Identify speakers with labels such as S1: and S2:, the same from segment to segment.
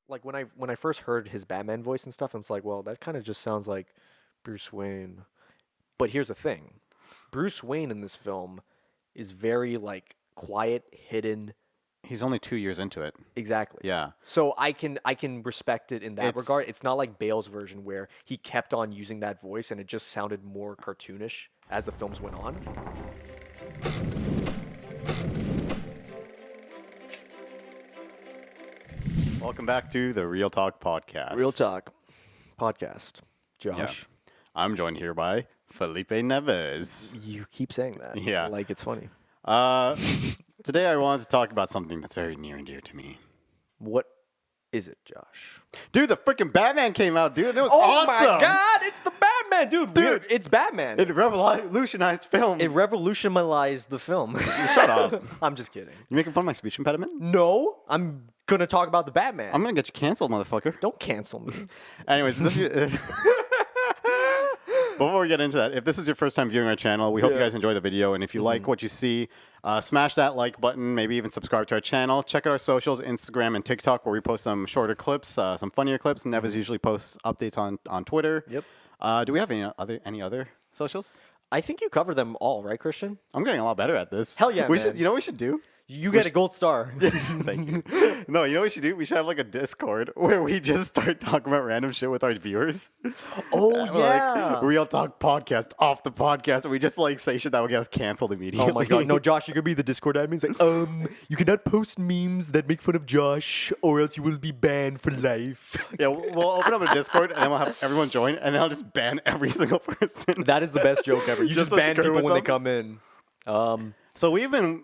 S1: like when I first heard his Batman voice and stuff, I was like, well, that kind of just sounds like Bruce Wayne. But here's the thing. Bruce Wayne in this film is very like quiet, hidden.
S2: He's only 2 years into it.
S1: Exactly.
S2: Yeah.
S1: So I can respect it in that
S2: It's-
S1: regard. It's not like Bale's version where he kept on using that voice and it just sounded more cartoonish as the films went on.
S2: Welcome back to the Real Talk Podcast.
S1: Real Talk podcast. Josh,
S2: I'm joined here by Felipe Neves.
S1: you keep saying that.
S2: Yeah.
S1: Like it's funny.
S2: Today I wanted to talk about something that's very near and dear to me.
S1: What is it, Josh?
S2: Dude, the freaking Batman came out, dude. It was
S1: Oh
S2: awesome.
S1: my God! It's the Batman, dude.
S2: Dude,
S1: It's Batman.
S2: It revolutionized film.
S1: It revolutionized the film.
S2: Shut up.
S1: I'm just kidding.
S2: You making fun of my speech impediment?
S1: No, I'm gonna talk about the Batman.
S2: I'm gonna get you canceled, motherfucker.
S1: Don't cancel me.
S2: Anyways, before we get into that, if this is your first time viewing our channel, we hope you
S1: Yeah.
S2: guys enjoy the video. And if you like what you see, smash that like button, maybe even subscribe to our channel. Check out our socials, Instagram and TikTok, where we post some shorter clips, some funnier clips. Neves usually posts updates on Twitter.
S1: Yep.
S2: Do we have any other socials?
S1: I think you cover them all, right, Christian?
S2: I'm getting a lot better at this.
S1: Hell yeah,
S2: we
S1: man.
S2: should. You know what we should do?
S1: You get a gold star.
S2: Thank you. No, you know what we should do? We should have like a Discord where we just start talking about random shit with our viewers.
S1: Oh
S2: Like, Real Talk Podcast, off the podcast. And we just like say shit that will get us canceled immediately.
S1: Oh my God! No, Josh, you could be the Discord admin. It's like, you cannot post memes that make fun of Josh, or else you will be banned for life.
S2: Yeah, we'll open up a Discord and then we'll have everyone join and then I'll just ban every single person.
S1: That is the best joke ever. You just
S2: to
S1: ban
S2: screw
S1: people
S2: with
S1: when they
S2: them.
S1: come in.
S2: So we've been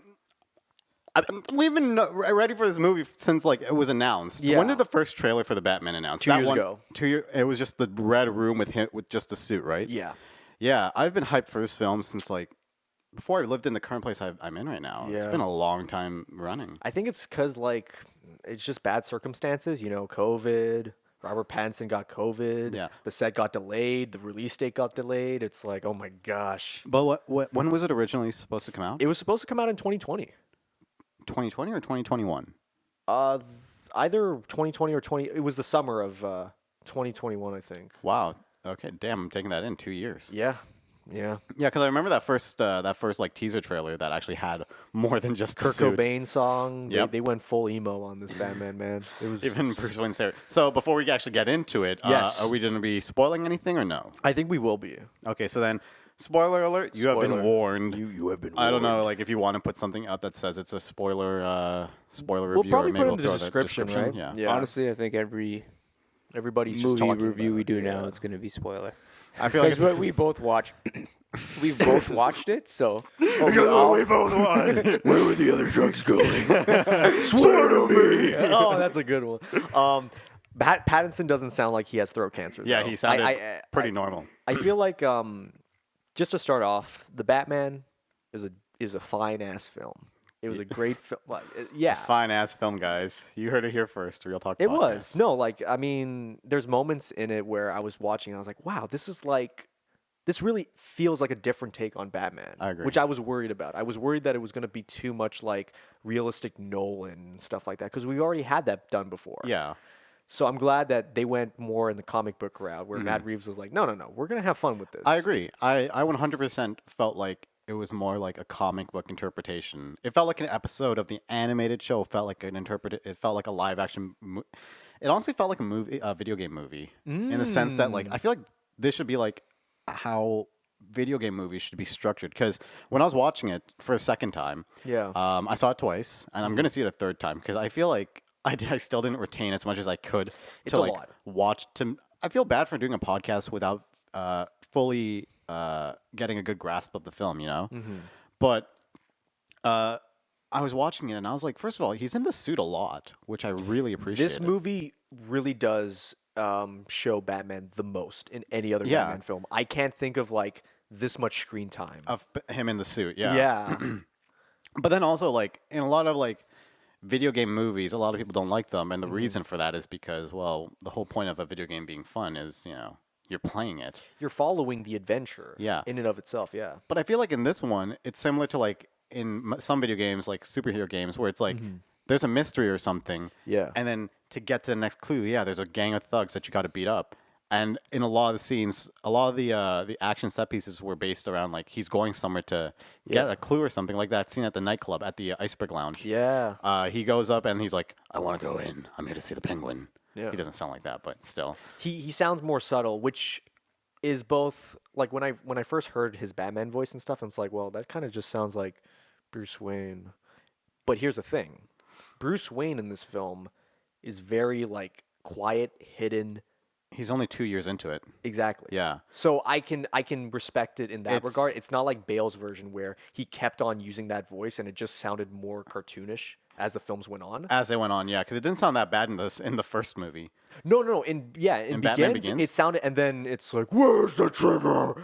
S2: ready for this movie since like it was announced.
S1: Yeah.
S2: When did the first trailer for the Batman announce?
S1: 2 years ago.
S2: 2 years. It was just the red room with him with just a suit, right?
S1: Yeah.
S2: Yeah, I've been hyped for this film since like before I lived in the current place I'm in right now. It's
S1: Yeah.
S2: been a long time running.
S1: I think it's because like it's just bad circumstances. You know, COVID. Robert Pattinson got COVID.
S2: Yeah.
S1: The set got delayed. The release date got delayed. It's like, oh my gosh.
S2: But when was it originally supposed to come out?
S1: It was supposed to come out in 2020.
S2: 2020 or 2021?
S1: Either 2020 or 20. It was the summer of 2021, I think.
S2: Wow. Okay, damn, I'm taking that in 2 years.
S1: Yeah. Yeah.
S2: Yeah, because I remember that first like teaser trailer that actually had more than just a
S1: Kurt
S2: suit.
S1: Cobain song.
S2: Yep.
S1: They went full emo on this Batman, man. It was
S2: Even Bruce Wayne's there. So before we actually get into it,
S1: Yes.
S2: are we going to be spoiling anything or no?
S1: I think we will be.
S2: Okay, so then, spoiler alert, you have been
S1: Spoiler.
S2: warned.
S1: You have been.
S2: I don't know, like if you want to put something out that says it's a spoiler
S1: We'll
S2: review,
S1: probably
S2: or maybe
S1: put it
S2: we'll
S1: in the
S2: throw that
S1: description, right?
S2: Yeah.
S3: Honestly, I think every
S1: Everybody's just
S3: movie
S1: talking
S3: review
S1: about
S3: we
S1: it.
S3: do now,
S1: Yeah.
S3: it's going to be spoiler.
S2: I feel like
S3: Because what we both watched, we've both watched it, so
S2: we both won.
S1: Where were the other drugs going? Swear to me. Oh, that's a good one. Pattinson doesn't sound like he has throat cancer.
S2: Yeah,
S1: though.
S2: he sounded pretty
S1: I-
S2: normal.
S1: I feel like just to start off, the Batman is a fine ass film. It was a great film. Yeah,
S2: Fine ass film, guys. You heard it here first. Real Talk.
S1: it
S2: Podcast.
S1: was. No, like I mean, there's moments in it where I was watching and I was like, wow, this really feels like a different take on Batman.
S2: I agree.
S1: Which I was worried about. I was worried that it was going to be too much like realistic Nolan and stuff like that because we already had that done before.
S2: Yeah.
S1: So I'm glad that they went more in the comic book route where Matt Reeves was like, no, we're going to have fun with this.
S2: I agree. I 100% felt like it was more like a comic book interpretation. It felt like an episode of the animated show. It felt like It felt like a live action. It honestly felt like a video game movie in the sense that like I feel like this should be like how video game movies should be structured. Because when I was watching it for a second time,
S1: Yeah.
S2: I saw it twice, and I'm gonna see it a third time because I feel like I still didn't retain as much as I could
S1: It's
S2: to
S1: a
S2: like
S1: lot.
S2: watch. I feel bad for doing a podcast without fully getting a good grasp of the film, you know.
S1: Mm-hmm.
S2: But I was watching it, and I was like, first of all, he's in the suit a lot, which I really appreciate.
S1: This movie really does show Batman the most in any other
S2: Yeah.
S1: Batman film. I can't think of like this much screen time.
S2: of him in the suit, yeah.
S1: Yeah.
S2: But then also, like, in a lot of, like, video game movies, a lot of people don't like them. And the reason for that is because, well, the whole point of a video game being fun is, you know, you're playing it.
S1: You're following the adventure.
S2: Yeah.
S1: In and of itself, yeah.
S2: But I feel like in this one, it's similar to, like, in some video games, like superhero games, where it's like there's a mystery or something.
S1: Yeah.
S2: And then to get to the next clue, yeah, there's a gang of thugs that you got to beat up. And in a lot of the scenes, a lot of the action set pieces were based around like he's going somewhere to get a clue or something, like that scene at the nightclub at the Iceberg Lounge.
S1: Yeah.
S2: He goes up and he's like, "I want to go in. I'm here to see the penguin."
S1: Yeah.
S2: He doesn't sound like that, but still.
S1: He sounds more subtle, which is both like when I first heard his Batman voice and stuff, and it's like, well, that kind of just sounds like Bruce Wayne. But here's the thing. Bruce Wayne in this film is very like quiet, hidden.
S2: He's only 2 years into it.
S1: Exactly.
S2: Yeah.
S1: So I can respect it in that
S2: It's-
S1: regard. It's not like Bale's version where he kept on using that voice and it just sounded more cartoonish as the films went on.
S2: As they went on, yeah, because it didn't sound that bad in the first movie.
S1: No. In
S2: Batman
S1: Begins,
S2: Begins?
S1: it sounded, and then it's like, "Where's the trigger?"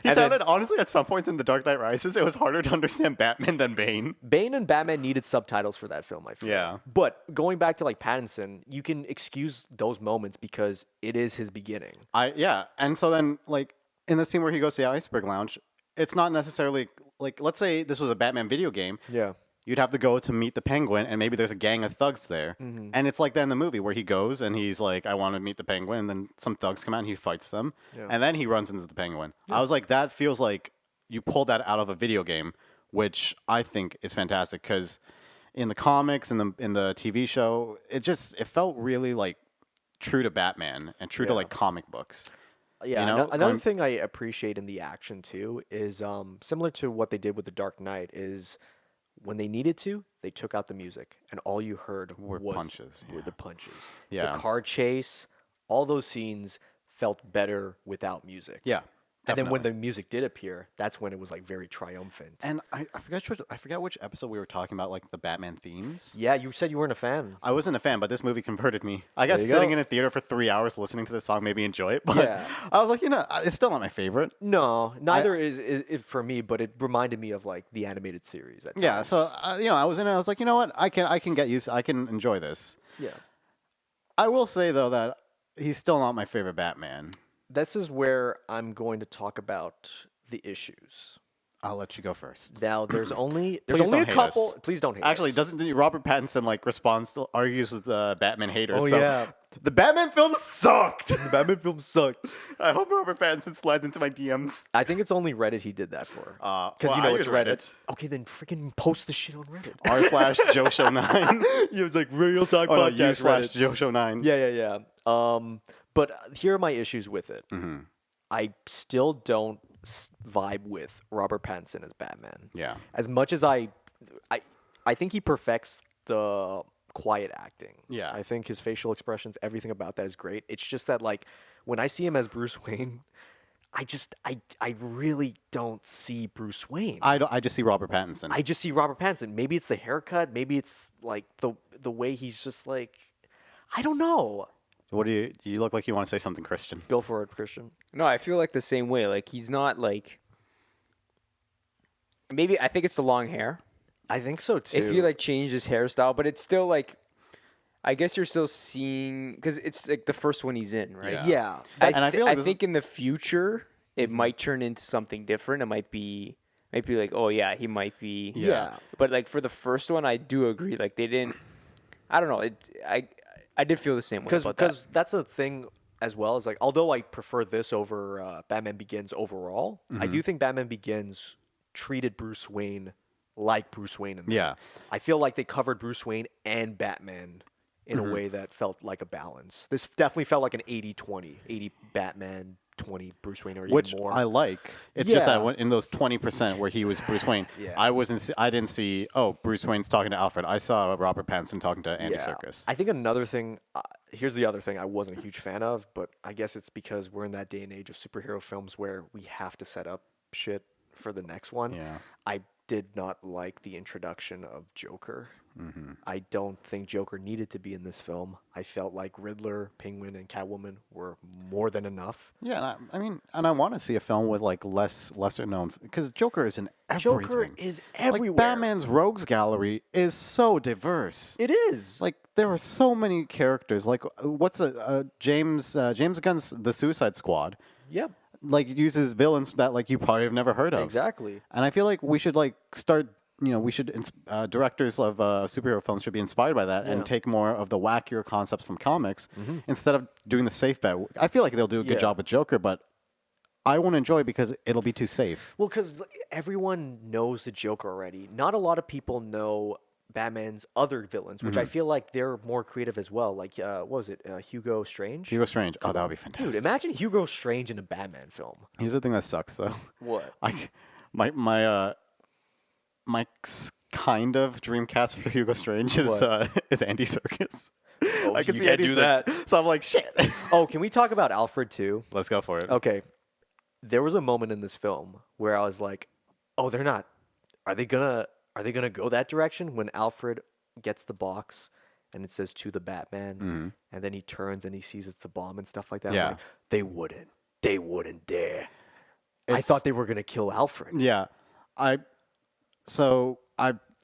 S2: He sounded, honestly, at some points in The Dark Knight Rises, it was harder to understand Batman than Bane.
S1: Bane and Batman needed subtitles for that film, I feel.
S2: Yeah.
S1: But going back to like Pattinson, you can excuse those moments because it is his beginning.
S2: And so then, like, in the scene where he goes to the Iceberg Lounge, it's not necessarily, like, let's say this was a Batman video game.
S1: Yeah.
S2: You'd have to go to meet the Penguin, and maybe there's a gang of thugs there.
S1: Mm-hmm.
S2: And it's like that in the movie where he goes and he's like, "I want to meet the Penguin," and then some thugs come out and he fights them,
S1: Yeah.
S2: and then he runs into the Penguin. I was like, that feels like you pulled that out of a video game, which I think is fantastic because in the comics and in the TV show, it felt really like true to Batman and true to
S1: Yeah.
S2: like comic books.
S1: Yeah,
S2: You know,
S1: another
S2: going-
S1: thing I appreciate in the action too is similar to what they did with the Dark Knight is when they needed to, they took out the music and all you heard
S2: Were punches,
S1: were
S2: yeah.
S1: the punches.
S2: Yeah.
S1: The car chase, all those scenes felt better without music.
S2: Yeah.
S1: And then when
S2: definitely.
S1: the music did appear, that's when it was like very triumphant.
S2: And I forgot which episode we were talking about, like the Batman themes.
S1: Yeah, you said you weren't a fan.
S2: I wasn't a fan, but this movie converted me. I guess
S1: you
S2: sitting
S1: go.
S2: in a theater for 3 hours listening to this song made me enjoy it. But
S1: Yeah.
S2: I was like, it's still not my favorite.
S1: No, neither is it for me, but it reminded me of like the animated series. At
S2: Yeah,
S1: times.
S2: so I was in it. I was like, you know what? I can get used. I can enjoy this.
S1: Yeah.
S2: I will say though that he's still not my favorite Batman.
S1: This is where I'm going to talk about the issues.
S2: I'll let you go first.
S1: Now, there's only
S2: Please
S1: a
S2: don't hate
S1: couple.
S2: us.
S1: Please don't hate.
S2: Actually,
S1: us.
S2: doesn't Robert Pattinson like argues with Batman haters?
S1: Oh,
S2: so
S1: yeah.
S2: the Batman film sucked.
S1: The Batman film sucked.
S2: I hope Robert Pattinson slides into my DMs.
S1: I think it's only Reddit he did that for. Because
S2: well,
S1: you know
S2: I
S1: it's
S2: use
S1: Reddit. Okay, then freaking post the shit on Reddit.
S2: r/JoShow9.
S1: It was like Real Talk
S2: Oh no,
S1: Podcast Reddit.
S2: u/JoShow9.
S1: Yeah. But here are my issues with it.
S2: Mm-hmm.
S1: I still don't vibe with Robert Pattinson as Batman.
S2: Yeah.
S1: As much as I think he perfects the quiet acting.
S2: Yeah.
S1: I think his facial expressions, everything about that is great. It's just that like when I see him as Bruce Wayne, I really don't see Bruce Wayne.
S2: I just see Robert Pattinson.
S1: I just see Robert Pattinson. Maybe it's the haircut. Maybe it's like the way he's just like, I don't know.
S2: What do you look like you want to say something, Christian?
S1: Go for it, Christian.
S3: No, I feel like the same way. Like he's not like. Maybe I think it's the long hair.
S1: I think so too.
S3: If he like changed his hairstyle, but it's still like, I guess you're still seeing because it's like the first one he's in, right?
S2: Yeah.
S1: Yeah.
S2: And I feel like
S3: I
S2: this
S3: think in the future it might turn into something different. It might be like, oh yeah, he might be.
S1: Yeah.
S3: But like for the first one, I do agree. Like they didn't. I don't know. I did feel the same way about that.
S1: Because that's a thing as well. Is like, although I prefer this over Batman Begins overall, I do think Batman Begins treated Bruce Wayne like Bruce Wayne.
S2: Yeah.
S1: I feel like they covered Bruce Wayne and Batman in a way that felt like a balance. This definitely felt like an 80-20. 80 Batman, 20 Bruce Wayne, or
S2: Which
S1: even more.
S2: I like. It's just that
S1: Yeah.
S2: in those 20% where he was Bruce Wayne,
S1: Yeah.
S2: I didn't see, Bruce Wayne's talking to Alfred. I saw Robert Pattinson talking to Andy Serkis.
S1: I think another thing, here's the other thing I wasn't a huge fan of, but I guess it's because we're in that day and age of superhero films where we have to set up shit for the next one.
S2: Yeah.
S1: I did not like the introduction of Joker. I don't think Joker needed to be in this film. I felt like Riddler, Penguin, and Catwoman were more than enough.
S2: Yeah, and I want to see a film with like lesser known because Joker is in everything.
S1: Joker is
S2: like
S1: everywhere.
S2: Batman's rogues gallery is so diverse.
S1: It is.
S2: Like there are so many characters. Like what's James Gunn's The Suicide Squad?
S1: Yep.
S2: Like uses villains that like you probably have never heard of.
S1: Exactly.
S2: And I feel like we should like start we should directors of superhero films should be inspired by that
S1: Yeah.
S2: and take more of the wackier concepts from comics instead of doing the safe bet. I feel like they'll do a good
S1: Yeah.
S2: job with Joker, but I won't enjoy it because it'll be too safe.
S1: Well, because everyone knows the Joker already. Not a lot of people know Batman's other villains, which I feel like they're more creative as well. Like, what was it? Hugo Strange?
S2: Hugo Strange. Oh, that would be fantastic.
S1: Dude, imagine Hugo Strange in a Batman film.
S2: Here's the thing that sucks though.
S1: What?
S2: My kind of dream cast for Hugo Strange is Andy Serkis. I can
S1: you
S2: see
S1: can't
S2: Andy
S1: do
S2: Serkis.
S1: that.
S2: So I'm like, shit.
S1: Oh, can we talk about Alfred too?
S2: Let's go for it.
S1: Okay. There was a moment in this film where I was like, "Oh, they're not. Are they gonna go that direction?" When Alfred gets the box and it says to the Batman, and then he turns and he sees it's a bomb and stuff like that. I'm
S2: Yeah.
S1: like, they wouldn't dare. I
S2: It's-
S1: thought they were gonna kill Alfred.
S2: Yeah,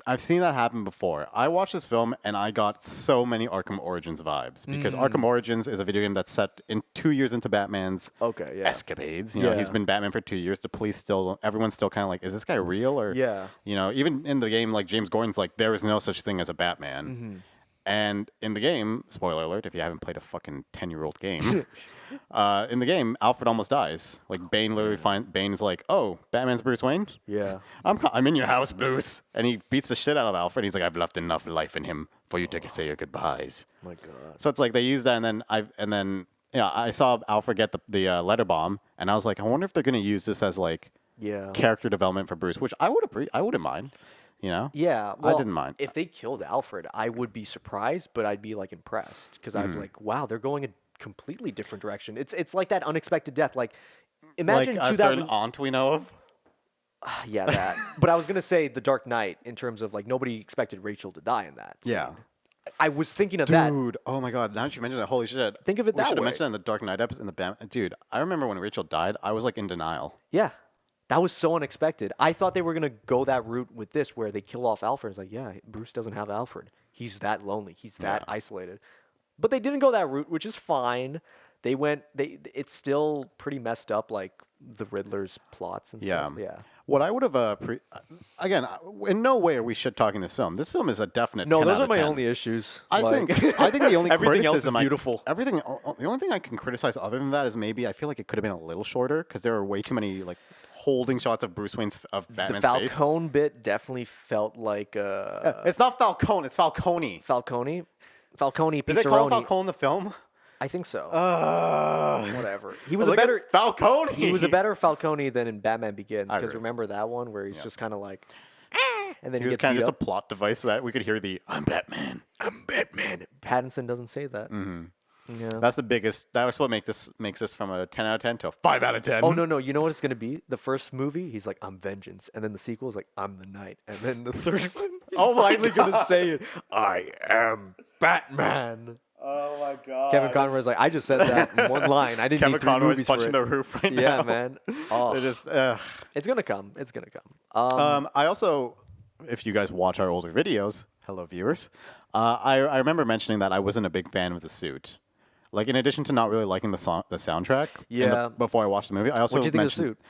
S2: I've seen that happen before. I watched this film and I got so many Arkham Origins vibes because Arkham Origins is a video game that's set in 2 years into Batman's
S1: Okay, yeah.
S2: escapades. You know, he's
S1: Yeah.
S2: been Batman for 2 years. The police everyone's still kind of like, is this guy real? Or
S1: Yeah.
S2: even in the game, like James Gordon's like, there is no such thing as a Batman. And in the game, spoiler alert, if you haven't played a fucking 10-year-old game, in the game, Alfred almost dies. Like Bane literally Bane's like, "Oh, Batman's Bruce Wayne?
S1: Yeah.
S2: I'm in your house, Bruce." And he beats the shit out of Alfred. He's like, "I've left enough life in him for you to say your goodbyes."
S1: My God.
S2: So it's like they use that, and then I saw Alfred get the letter bomb, and I was like, I wonder if they're gonna use this as like
S1: Yeah.
S2: character development for Bruce, which I wouldn't mind.
S1: Yeah,
S2: I didn't mind.
S1: If they killed Alfred, I would be surprised, but I'd be like impressed because I'd be like, "Wow, they're going a completely different direction." It's like that unexpected death. Like, imagine
S2: like a
S1: 2000.
S2: certain aunt we know of.
S1: Yeah, that. But I was gonna say The Dark Knight in terms of like nobody expected Rachel to die in that.
S2: Yeah.
S1: scene. I was thinking of that.
S2: Dude, oh my god! Now that you mention it, holy shit!
S1: Think of it
S2: we
S1: that
S2: should have
S1: way.
S2: mentioned it in the Dark Knight episode. In the dude, I remember when Rachel died, I was like in denial.
S1: Yeah, that was so unexpected. I thought they were gonna go that route with this, where they kill off Alfred. It's like, yeah, Bruce doesn't have Alfred. He's that lonely. He's that isolated. But they didn't go that route, which is fine. They went. It's still pretty messed up, like the Riddler's plots and
S2: Yeah.
S1: stuff. Yeah.
S2: What I would have again, in no way are we shit talking this film. This film is a definite.
S1: No,
S2: 10
S1: those
S2: out
S1: are
S2: of
S1: my
S2: 10.
S1: only issues.
S2: I
S1: Like,
S2: think the only
S1: everything else is
S2: criticism
S1: beautiful.
S2: The only thing I can criticize other than that is maybe I feel like it could have been a little shorter because there are way too many like holding shots of Bruce Wayne's of
S1: The
S2: Batman's face.
S1: Falcone bit definitely felt like
S2: It's not Falcone. It's Falcone.
S1: Falcone. Falcone
S2: Did they call him
S1: Pizzaroni.
S2: Falcone in the film?
S1: I think so.
S2: Uh,
S1: Whatever. He
S2: I
S1: was a
S2: like,
S1: better.
S2: "It's Falcone.
S1: He was a better Falcone than in Batman Begins.
S2: I
S1: Because
S2: agree.
S1: remember that one where he's just kind of like, and then
S2: He
S1: he
S2: was
S1: gets
S2: kind
S1: beat
S2: of just
S1: up.
S2: a plot device so that we could hear the "I'm Batman."
S1: I'm Batman. Pattinson doesn't say that.
S2: Mm-hmm.
S1: Yeah.
S2: That's the biggest. That was what makes this from a 10 out of 10 to a 5 out of 10.
S1: Oh no! You know what it's gonna be? The first movie, he's like, "I'm vengeance," and then the sequel is like, "I'm the Knight," and then the third one, he's finally gonna say it. I am Batman.
S2: Oh my god.
S1: Kevin Conroy's like, I just said that in one line. I didn't
S2: Kevin
S1: need 3
S2: Conroy's
S1: movies for
S2: punching
S1: it.
S2: the roof right now.
S1: Yeah, man. Oh,
S2: They're just.
S1: it's gonna come. It's gonna come.
S2: I also, if you guys watch our older videos, hello viewers, I remember mentioning that I wasn't a big fan of the suit. Like in addition to not really liking the soundtrack,
S1: Yeah.
S2: before I watched the movie, I also
S1: What do you think of the
S2: mentioned
S1: suit?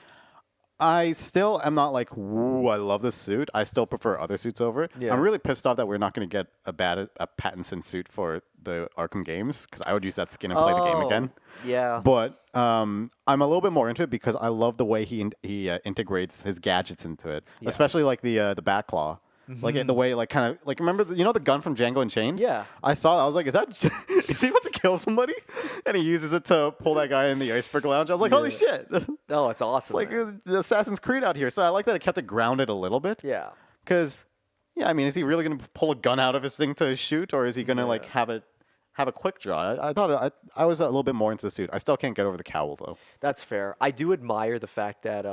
S2: I still am not like, woo, I love this suit. I still prefer other suits over it.
S1: Yeah.
S2: I'm really pissed off that we're not going to get a Pattinson suit for the Arkham games because I would use that skin and play the game again.
S1: Yeah.
S2: But I'm a little bit more into it because I love the way he integrates his gadgets into it, especially like the bat claw. Like the way, like kind of like remember the gun from Django Unchained?
S1: Yeah.
S2: I saw that. I was like, is he about to kill somebody? And he uses it to pull that guy in the iceberg lounge. I was like, holy shit!
S1: Oh, it's awesome.
S2: Like
S1: man.
S2: the Assassin's Creed out here. So I like that it kept it grounded a little bit.
S1: Yeah.
S2: Because, yeah, I mean, is he really going to pull a gun out of his thing to shoot, or is he going to like have a quick draw? I thought I was a little bit more into the suit. I still can't get over the cowl though.
S1: That's fair. I do admire the fact that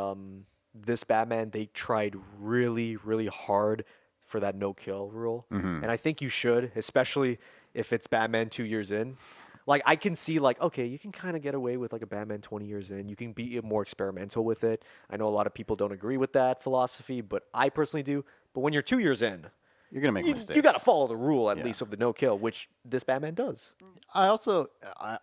S1: this Batman, they tried really, really hard for that no-kill rule. And I think you should, especially if it's Batman 2 years in. Like, I can see, like, okay, you can kind of get away with, like, a Batman 20 years in. You can be more experimental with it. I know a lot of people don't agree with that philosophy, but I personally do. But when you're 2 years in,
S2: You're going to make mistakes.
S1: you got to follow the rule, at least, of the no-kill, which this Batman does.
S2: I also,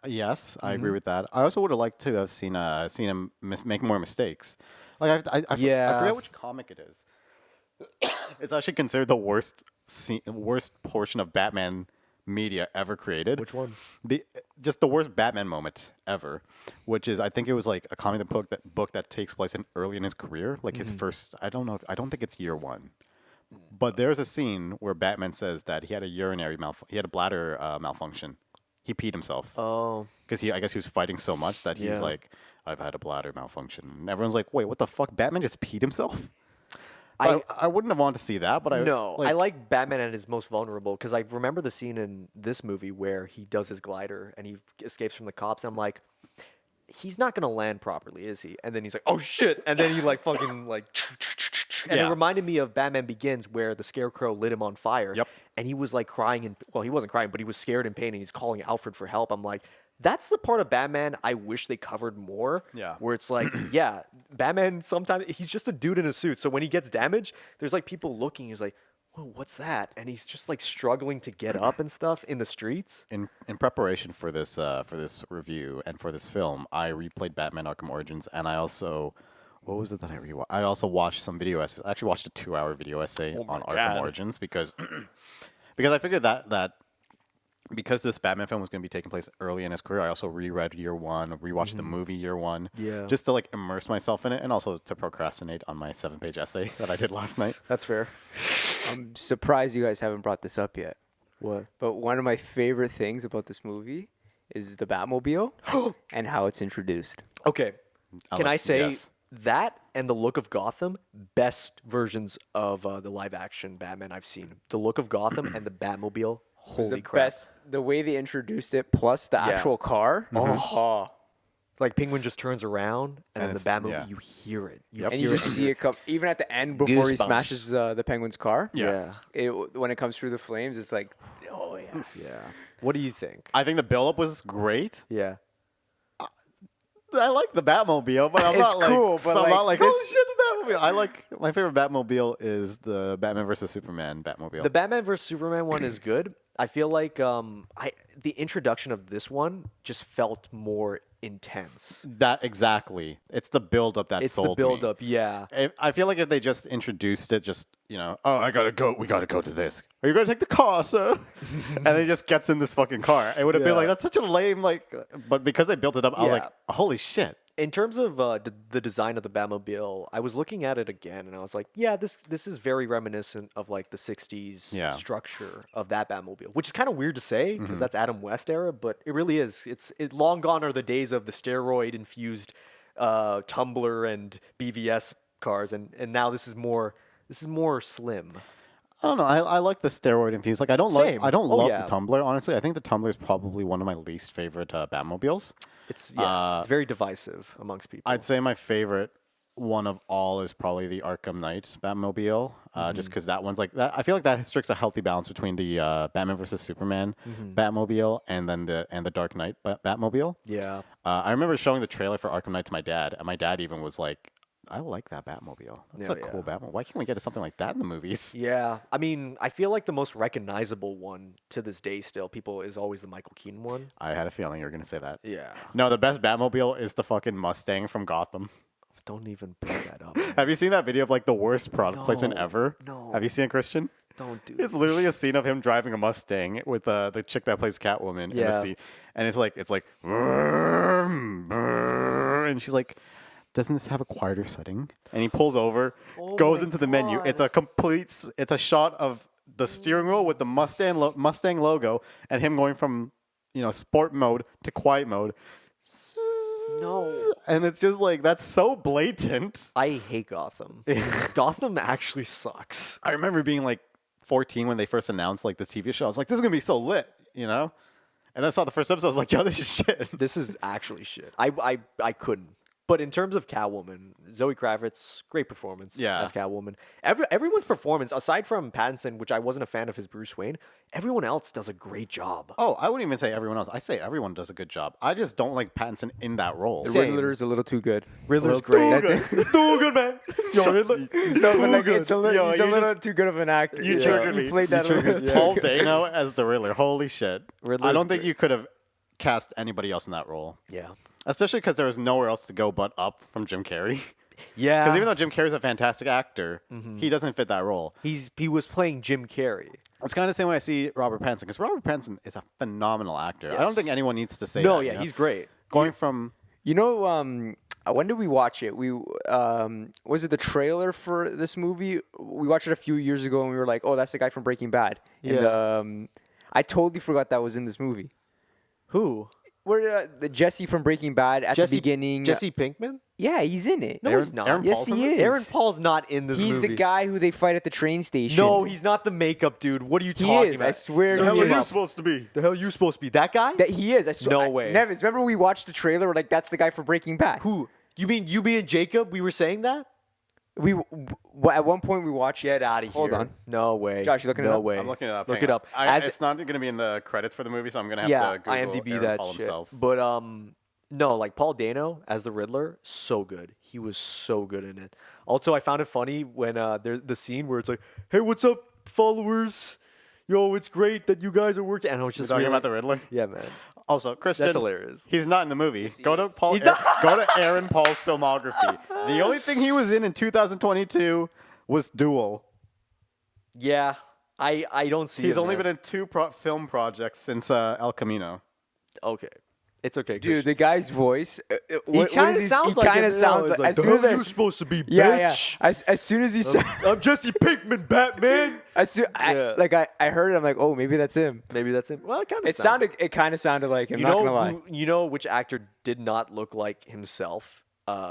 S2: yes, I agree with that. I also would have liked to have seen him make more mistakes. Like I
S1: Yeah.
S2: forget which comic it is. It's actually considered the worst portion of Batman media ever created.
S1: Which one?
S2: Just the worst Batman moment ever, which is I think it was like a comic book that takes place early in his career, like his first. I don't know. I don't think it's year one, but there's a scene where Batman says that he had he had a bladder malfunction. He peed himself
S1: Oh,
S2: because I guess he was fighting so much that he's
S1: Yeah.
S2: like, I've had a bladder malfunction, and everyone's like, wait, what the fuck? Batman just peed himself?
S1: I
S2: I wouldn't have wanted to see that, but
S1: I like Batman at his most vulnerable because I remember the scene in this movie where he does his glider and he escapes from the cops. And I'm like, he's not gonna land properly, is he? And then he's like, oh shit! And then he like fucking like, and it
S2: Yeah.
S1: reminded me of Batman Begins where the Scarecrow lit him on fire.
S2: Yep.
S1: And he was like crying and well, he wasn't crying, but he was scared and pain, and he's calling Alfred for help. I'm like. That's the part of Batman I wish they covered more.
S2: Yeah.
S1: Where it's like, yeah, Batman sometimes he's just a dude in a suit. So when he gets damaged, there's like people looking. He's like, whoa, what's that? And he's just like struggling to get up and stuff in the streets.
S2: in preparation for this review and for this film, I replayed Batman Arkham Origins, and I also what was it that I rewatched? I also watched some video essays. I actually watched a 2-hour video essay
S1: Oh my
S2: on Arkham
S1: God.
S2: Origins because I figured that because this Batman film was going to be taking place early in his career, I also reread Year One, rewatched the movie Year One,
S1: Yeah.
S2: just to like immerse myself in it, and also to procrastinate on my 7-page essay that I did last night.
S1: That's fair.
S3: I'm surprised you guys haven't brought this up yet.
S1: What?
S3: But one of my favorite things about this movie is the Batmobile and how it's introduced.
S1: Okay. Can
S2: like-
S1: I say
S2: yes.
S1: that and the look of Gotham, best versions of the live action Batman I've seen. The look of Gotham and the Batmobile.
S3: It was
S1: Holy
S3: the
S1: crap.
S3: best. The way they introduced it, plus the actual car. Oh.
S1: Like Penguin just turns around and then the
S2: it's-
S1: Batmobile,
S2: yeah.
S1: you hear it.
S2: Yep.
S3: And you
S1: hear
S3: just see it come, even at the end before he
S2: Goosebumps.
S3: smashes the Penguin's car.
S1: Yeah.
S3: When it comes through the flames, it's like, oh yeah.
S1: Yeah. What do you think?
S2: I think the build-up was great.
S1: Yeah.
S2: I like the Batmobile, but I'm
S3: It's
S2: not like,
S3: cool, but,
S2: so I'm
S3: like,
S2: not like,
S3: this-
S2: holy shit, the Batmobile. I like, my favorite Batmobile is the Batman versus Superman Batmobile.
S1: The Batman vs Superman one is good. I feel like the introduction of this one just felt more intense.
S2: That exactly. It's the build-up that
S1: It's the
S2: sold
S1: build
S2: me.
S1: up, yeah.
S2: I feel like if they just introduced it, oh, we gotta go to this. Are you gonna take the car, sir? And he just gets in this fucking car. It would have been
S1: Yeah.
S2: like, that's such a lame, like, but because they built it up, I was
S1: Yeah.
S2: like, holy shit.
S1: In terms of the design of the Batmobile, I was looking at it again and I was like, yeah, this is very reminiscent of like the 60s
S2: Yeah.
S1: structure of that Batmobile, which is kind of weird to say because that's Adam West era, but it really is. Long gone are the days of the steroid infused Tumbler and BVS cars, and now this is more slim.
S2: I don't know. I like the steroid infused. Like I don't
S1: Same.
S2: I don't
S1: Oh,
S2: love
S1: yeah.
S2: the Tumbler. Honestly, I think the Tumbler is probably one of my least favorite Batmobiles.
S1: It's
S2: Uh,
S1: it's very divisive amongst people.
S2: I'd say my favorite one of all is probably the Arkham Knight Batmobile, just because that one's like that. I feel like that strikes a healthy balance between the Batman versus Superman Batmobile and then the Dark Knight Batmobile.
S1: yeah.
S2: I remember showing the trailer for Arkham Knight to my dad, and my dad even was like, "I like that Batmobile. That's
S1: Yeah,
S2: a cool
S1: yeah.
S2: Batmobile. Why can't we get something like that in the movies?"
S1: Yeah, I mean, I feel like the most recognizable one to this day still, people is always the Michael Keaton one.
S2: I had a feeling you were gonna say that.
S1: Yeah.
S2: No, the best Batmobile is the fucking Mustang from Gotham.
S1: Don't even bring that up. man.
S2: Have you seen that video of like the worst product placement
S1: No,
S2: ever?
S1: no.
S2: Have you seen it, Christian?
S1: Don't do
S2: It's literally a scene of him driving a Mustang with the chick that plays Catwoman in the
S1: Yeah.
S2: seat, and it's like, vroom, vroom, and she's like, "Doesn't this have a quieter setting?" And he pulls over,
S1: Oh
S2: goes
S1: my
S2: into the menu. It's
S1: God.
S2: it's a shot of the steering wheel with the Mustang logo, and him going from sport mode to quiet mode.
S1: No.
S2: And it's just like that's so blatant.
S1: I hate Gotham. Gotham actually sucks.
S2: I remember being like 14 when they first announced like this TV show. I was like, this is gonna be so lit, And then I saw the first episode. I was like, yo, this is shit.
S1: This is actually shit. I couldn't. But in terms of Catwoman, Zoe Kravitz, great performance
S2: Yeah.
S1: as Catwoman. Everyone's performance, aside from Pattinson, which I wasn't a fan of his Bruce Wayne, everyone else does a great job.
S2: Oh, I wouldn't even say everyone else. I say everyone does a good job. I just don't like Pattinson in that role.
S3: The
S1: Same.
S3: Riddler is a little too good.
S1: Riddler's
S2: Too
S1: great.
S2: good. Too good, man. Yo, Riddler.
S3: He's no, but like, it's a little,
S2: Yo,
S3: he's a
S2: you
S3: little
S2: just-
S3: too good of an actor.
S2: You
S3: Yeah.
S2: triggered
S3: He
S2: me.
S3: played
S2: You
S3: that a little
S2: triggered
S3: too
S2: Paul
S3: good.
S2: Dano as the Riddler. Holy shit. I
S1: Riddler's
S2: don't think
S1: great.
S2: you could have cast anybody else in that role.
S1: Yeah.
S2: Especially because there was nowhere else to go but up from Jim Carrey.
S1: Yeah.
S2: Because even though Jim Carrey's a fantastic actor, he doesn't fit that role.
S1: he was playing Jim Carrey.
S2: It's kind of the same way I see Robert Pattinson, because Robert Pattinson is a phenomenal actor. I don't think
S1: Yes.
S2: anyone needs to say
S1: No,
S2: that.
S1: yeah,
S2: you know?
S1: he's great.
S2: Going from
S3: You know, when did we watch it? We was it the trailer for this movie? We watched it a few years ago, and we were like, "Oh, that's the guy from Breaking Bad." And,
S1: Yeah.
S3: I totally forgot that was in this movie.
S1: Who?
S3: Where the Jesse from Breaking Bad at the beginning?
S1: Jesse Pinkman?
S3: Yeah, he's in it.
S1: No,
S2: Aaron-
S1: he's not.
S2: Aaron
S3: Yes,
S2: Paul's
S3: he
S2: in this?
S3: is.
S1: Aaron Paul's not in this
S3: He's
S1: movie.
S3: the guy who they fight at the train station.
S1: No, he's not the makeup dude. What are you
S3: He
S1: talking
S3: is.
S1: about?
S3: I swear
S1: Search
S3: he
S1: him
S3: is.
S1: up.
S2: supposed to be?
S1: The hell you supposed to be? That guy?
S3: That he is.
S1: No way.
S3: Nevis, remember we watched the trailer? We're like, that's the guy for Breaking Bad.
S1: Who? You mean and Jacob? We were saying that?
S3: We at one point we watched.
S1: Get out of here.
S3: Hold on.
S1: No way.
S3: Josh, you looking it
S1: no
S3: up?
S1: way.
S2: I'm looking it up.
S1: Look
S2: Hang
S1: it
S2: on.
S1: up.
S2: It's not going to be in the credits for the movie, so I'm going to have
S1: yeah,
S2: to Google
S1: IMDb
S2: Aaron
S1: that
S2: Paul
S1: shit.
S2: himself.
S1: But no, like Paul Dano as the Riddler, so good. He was so good in it. Also, I found it funny when the scene where it's like, "Hey, what's up, followers? Yo, it's great that you guys are working." And I was
S2: You're
S1: just
S2: talking
S1: really,
S2: about the Riddler?
S1: yeah, man.
S2: Also, Christian,
S1: That's hilarious.
S2: he's not in the movie. Go to
S1: He's not-
S2: go to Aaron Paul's filmography. The only thing he was in 2022 was Duel.
S1: Yeah, I don't see.
S2: He's
S1: him
S2: only
S1: there.
S2: been in two film projects since El Camino.
S1: Okay, it's okay,
S3: Dude,
S1: Christian.
S3: the guy's voice.
S1: He kind of sounds like
S3: kinda
S1: him,
S3: sounds
S1: it's
S3: like. As
S1: "The
S3: soon as
S1: hell
S3: I,
S1: you supposed to be,
S3: yeah,
S1: bitch?
S3: yeah. As soon as he said,
S1: I'm Jesse Pinkman, Batman." Yeah.
S3: I heard it. I'm like, oh, maybe that's him.
S1: Maybe that's him. Well, it kind of
S3: It kind of sounded like him.
S1: You
S3: Not
S1: know,
S3: gonna lie.
S1: you know which actor did not look like himself?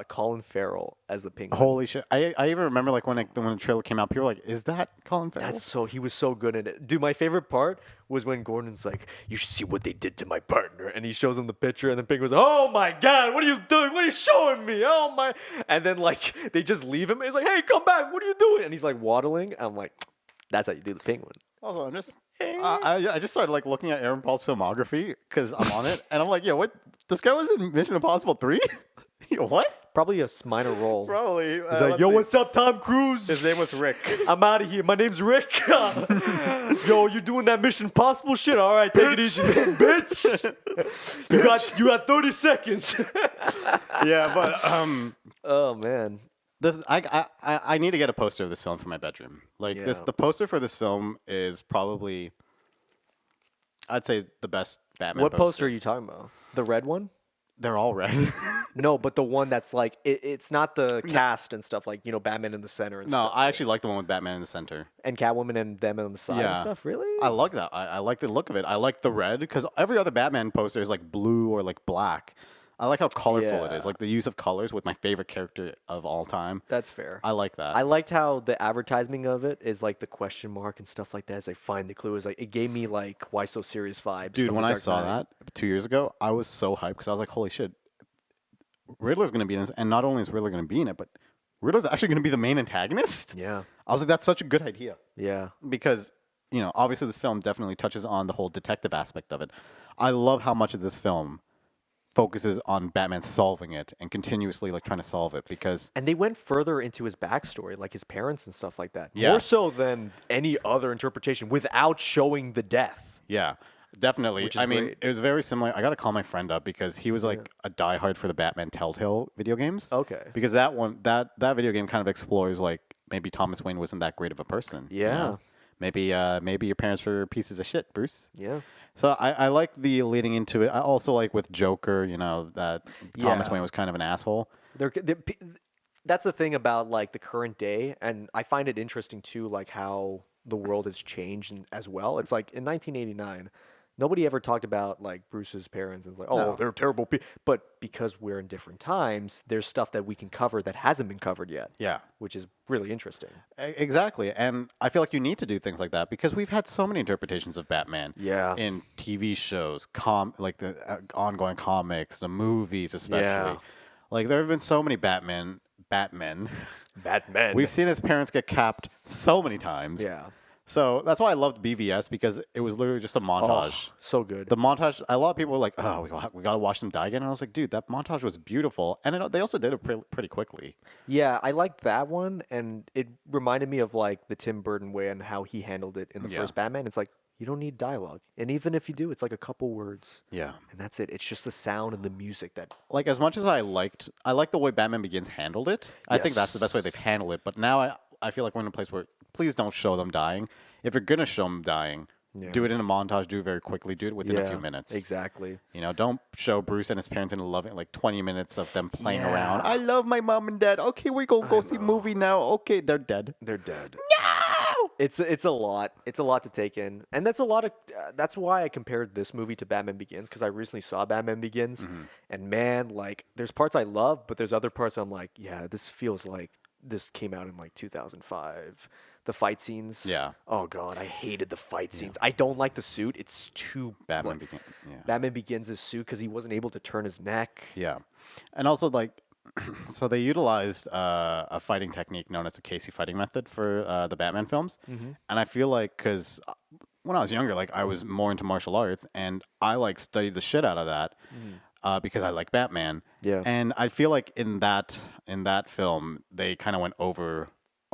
S1: Colin Farrell as the Penguin.
S2: Holy shit! I even remember like when the trailer came out, people were like, "Is that Colin Farrell?"
S1: He was so good in it. Dude, my favorite part was when Gordon's like, "You should see what they did to my partner," and he shows him the picture, and the Penguin's like, "Oh my god, what are you doing? What are you showing me? Oh my!" And then like they just leave him. And he's like, "Hey, come back! What are you doing?" And he's like waddling. I'm like, "That's how you do the Penguin."
S2: Also, I'm just I just started like looking at Aaron Paul's filmography because I'm on it, and I'm like, "Yo, what? This guy was in Mission Impossible 3? What?"
S1: Probably a minor role.
S2: Probably.
S1: He's like, "Yo, what's up, Tom Cruise?"
S2: His name was Rick.
S1: I'm out of here. My name's Rick. Yo, you doing that Mission Impossible shit? All right, take it easy, bitch. You got 30 seconds.
S2: Yeah, but
S1: Oh man.
S2: I need to get a poster of this film for my bedroom. Like
S1: Yeah.
S2: the poster for this film is probably, I'd say, the best Batman.
S1: What poster are you talking about? The red one?
S2: They're all red.
S1: No, but the one that's like it's not the cast and stuff like Batman in the center and
S2: No,
S1: stuff.
S2: I actually like the one with Batman in the center.
S1: And Catwoman and them on the side and
S2: Yeah.
S1: stuff. Really?
S2: I like that. I like the look of it. I like the red because every other Batman poster is like blue or like black. I like how colorful it
S1: Yeah.
S2: is. Like the use of colors with my favorite character of all time.
S1: That's fair.
S2: I like that.
S1: I liked how the advertising of it is like the question mark and stuff like that. As I find the clue, is like it gave me like why so serious vibes.
S2: Dude,
S1: from
S2: when
S1: The
S2: I
S1: Dark
S2: saw
S1: Knight.
S2: that 2 years ago, I was so hyped because I was like, holy shit, Riddler's going to be in this. And not only is Riddler going to be in it, but Riddler's actually going to be the main antagonist.
S1: Yeah,
S2: I was like, that's such a good idea.
S1: yeah,
S2: Because, obviously this film definitely touches on the whole detective aspect of it. I love how much of this film focuses on Batman solving it and continuously like trying to solve it because
S1: and they went further into his backstory, like his parents and stuff like that.
S2: Yeah.
S1: More so than any other interpretation, without showing the death.
S2: yeah, definitely.
S1: Which is
S2: I mean,
S1: great.
S2: it was very similar. I got to call my friend up because he was like a diehard for the Batman Telltale video games.
S1: Okay.
S2: Because that video game kind of explores like maybe Thomas Wayne wasn't that great of a person.
S1: Yeah.
S2: Maybe your parents were pieces of shit, Bruce.
S1: Yeah.
S2: So I like the leading into it. I also like with Joker, that Thomas
S1: Yeah.
S2: Wayne was kind of an asshole.
S1: That's the thing about like the current day, and I find it interesting too, like how the world has changed as well. It's like in 1989, nobody ever talked about like Bruce's parents and like, oh,
S2: No.
S1: they're terrible people. But because we're in different times, there's stuff that we can cover that hasn't been covered yet.
S2: Yeah.
S1: Which is really interesting.
S2: Exactly. And I feel like you need to do things like that because we've had so many interpretations of Batman.
S1: Yeah.
S2: In TV shows, like the ongoing comics, the movies especially.
S1: Yeah.
S2: Like there have been so many Batmen.
S1: Batman.
S2: We've seen his parents get capped so many times.
S1: Yeah.
S2: So that's why I loved BVS because it was literally just a montage.
S1: Oh, so good.
S2: The montage, a lot of people were like, oh, we got to watch them die again. And I was like, dude, that montage was beautiful. And they also did it pretty quickly.
S1: Yeah, I liked that one, and it reminded me of like the Tim Burton way and how he handled it in the
S2: Yeah.
S1: first Batman. It's like You don't need dialogue. And even if you do, it's like a couple words.
S2: Yeah.
S1: And that's it. It's just the sound and the music that
S2: Like as much as I like the way Batman Begins handled it. I think that's the best way they've handled it. But now I feel like we're in a place where please don't show them dying. If you're gonna show them dying, do it in a montage. Do it very quickly. Do it within a few minutes.
S1: Exactly.
S2: You know, don't show Bruce and his parents in a loving like 20 minutes of them playing around. I love my mom and dad. Okay, we go see a movie now. Okay, they're dead.
S1: They're dead.
S2: No.
S1: It's a lot. It's a lot to take in, and that's a lot of. That's why I compared this movie to Batman Begins, because I recently saw Batman Begins, and man, like there's parts I love, but there's other parts I'm like, yeah, this feels like this came out in like 2005. The fight scenes.
S2: Yeah.
S1: Oh god, I hated the fight scenes. I don't like the suit. It's too
S2: Batman
S1: like,
S2: Begins. Yeah.
S1: Batman Begins' suit because he wasn't able to turn his neck.
S2: Yeah, and also like, so they utilized a fighting technique known as the Casey fighting method for the Batman films, and I feel like because when I was younger, like I was more into martial arts, and I like studied the shit out of that because I like Batman.
S1: Yeah.
S2: and I feel like in that film they kind of went over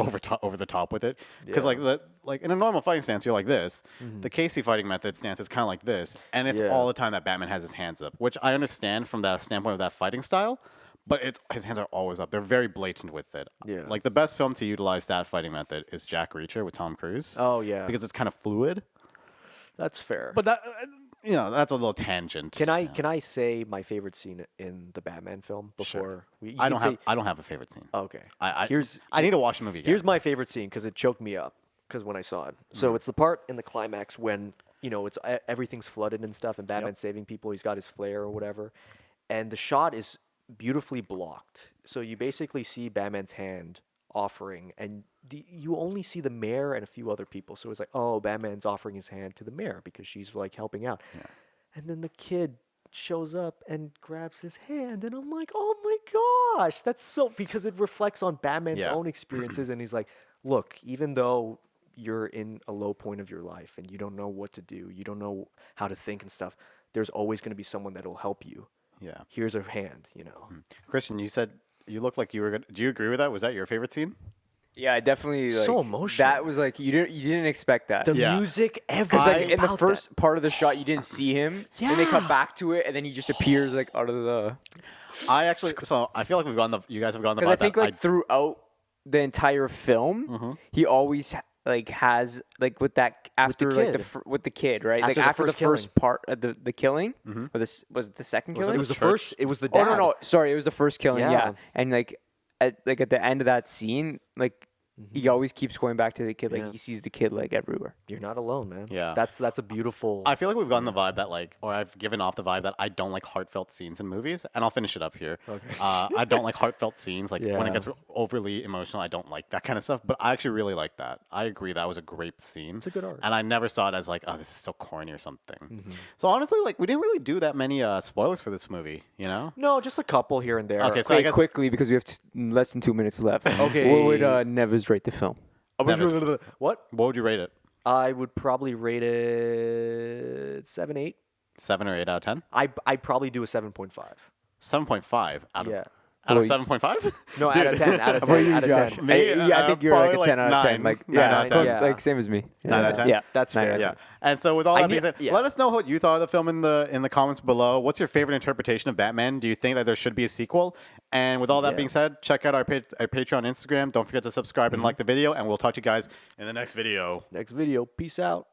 S2: the top with it because like in a normal fighting stance you're like this. The Casey fighting method stance is kind of like this, and it's all the time that Batman has his hands up, which I understand from the standpoint of that fighting style, but his hands are always up. They're very blatant with it.
S1: Yeah.
S2: Like the best film to utilize that fighting method is Jack Reacher with Tom Cruise.
S1: Oh yeah.
S2: Because it's kind of fluid.
S1: That's fair.
S2: But that that's a little tangent.
S1: Can I say my favorite scene in the Batman film before we?
S2: I don't have a favorite scene.
S1: Okay.
S2: I
S1: Here's
S2: I need to watch the movie again.
S1: Here's my favorite scene because it choked me up because when I saw it. So it's the part in the climax when it's everything's flooded and stuff, and Batman's saving people. He's got his flare or whatever, and the shot is beautifully blocked. So you basically see Batman's hand offering, and you only see the mayor and a few other people. So it's like, oh, Batman's offering his hand to the mayor because she's like helping out, and then the kid shows up and grabs his hand, and I'm like, oh my gosh, that's so, because it reflects on Batman's own experiences, and he's like, look, even though you're in a low point of your life and you don't know what to do, you don't know how to think and stuff, there's always going to be someone that will help you.
S2: Yeah.
S1: Here's a hand,
S2: Christian, you said you look like you were. Do you agree with that? Was that your favorite scene?
S3: Yeah, I definitely like,
S1: So emotional.
S3: That was like you didn't expect that.
S1: The
S2: Yeah.
S1: music,
S3: Because
S1: everything
S3: like in the
S1: about
S3: first part of the shot, you didn't see him. Then they come
S1: Yeah.
S3: back to it, and then he just appears like out of the.
S2: I actually. So I feel like you guys have gone the.
S3: Because I
S2: vibe
S3: think
S2: that
S3: like throughout the entire film, he always like has like with that after like
S1: kid.
S3: with the kid, right?
S1: After
S3: Like
S1: the
S3: after the
S1: first
S3: first part of the killing, or this was it the second
S1: that.
S3: killing?
S1: It was the
S2: Church.
S1: first. It was the dad.
S3: Oh no, sorry, it was the first killing. Yeah,
S1: Yeah.
S3: and like at the end of that scene, like he always keeps going back to the kid. Like
S1: Yeah.
S3: he sees the kid like everywhere.
S1: You're not alone, man.
S2: Yeah.
S1: That's a beautiful.
S2: I feel like we've gotten the vibe that or I've given off the vibe that I don't like heartfelt scenes in movies, and I'll finish it up here.
S1: Okay.
S2: I don't like heartfelt scenes, like when
S1: Yeah.
S2: it gets overly emotional. I don't like that kind of stuff, but I actually really like that. I agree that was a great scene.
S1: It's a good arc.
S2: and I never saw it as like, oh, this is so corny or something. So honestly, like we didn't really do that many spoilers for this movie, you know?
S1: No, just a couple here and there.
S2: Okay, so I
S3: Okay,
S2: guess
S3: quickly because we have less than 2 minutes left.
S1: Okay.
S3: What would Neves rate the film?
S2: Nevis.
S1: What?
S2: What would you rate it?
S1: I would probably rate it 7, 8.
S2: 7 or 8 out of 10?
S1: I'd probably do a 7.5.
S2: 7.5 out of
S1: Yeah.
S2: out of
S3: Well,
S2: 7.5?
S1: No, out of 10. Out of
S3: How about
S1: 10.
S3: you,
S1: Out of
S3: Josh?
S1: 10.
S2: Me,
S3: Yeah, I think you're like a
S2: probably
S3: 10 out of 10.
S2: 9.
S3: Like
S2: 9 out of 10.
S3: close,
S1: Yeah.
S3: like same as me.
S2: 9 out of 10?
S3: Yeah,
S1: That's
S3: 9
S1: fair.
S3: out of
S2: Yeah.
S3: 10.
S2: And so with all that being said,
S1: yeah.
S2: let us know what you thought of the film in the comments below. What's your favorite interpretation of Batman? Do you think that there should be a sequel? And with all that
S1: Yeah.
S2: being said, check out our Patreon, Instagram. Don't forget to subscribe and like the video, and we'll talk to you guys in the next video.
S1: Next video. Peace out.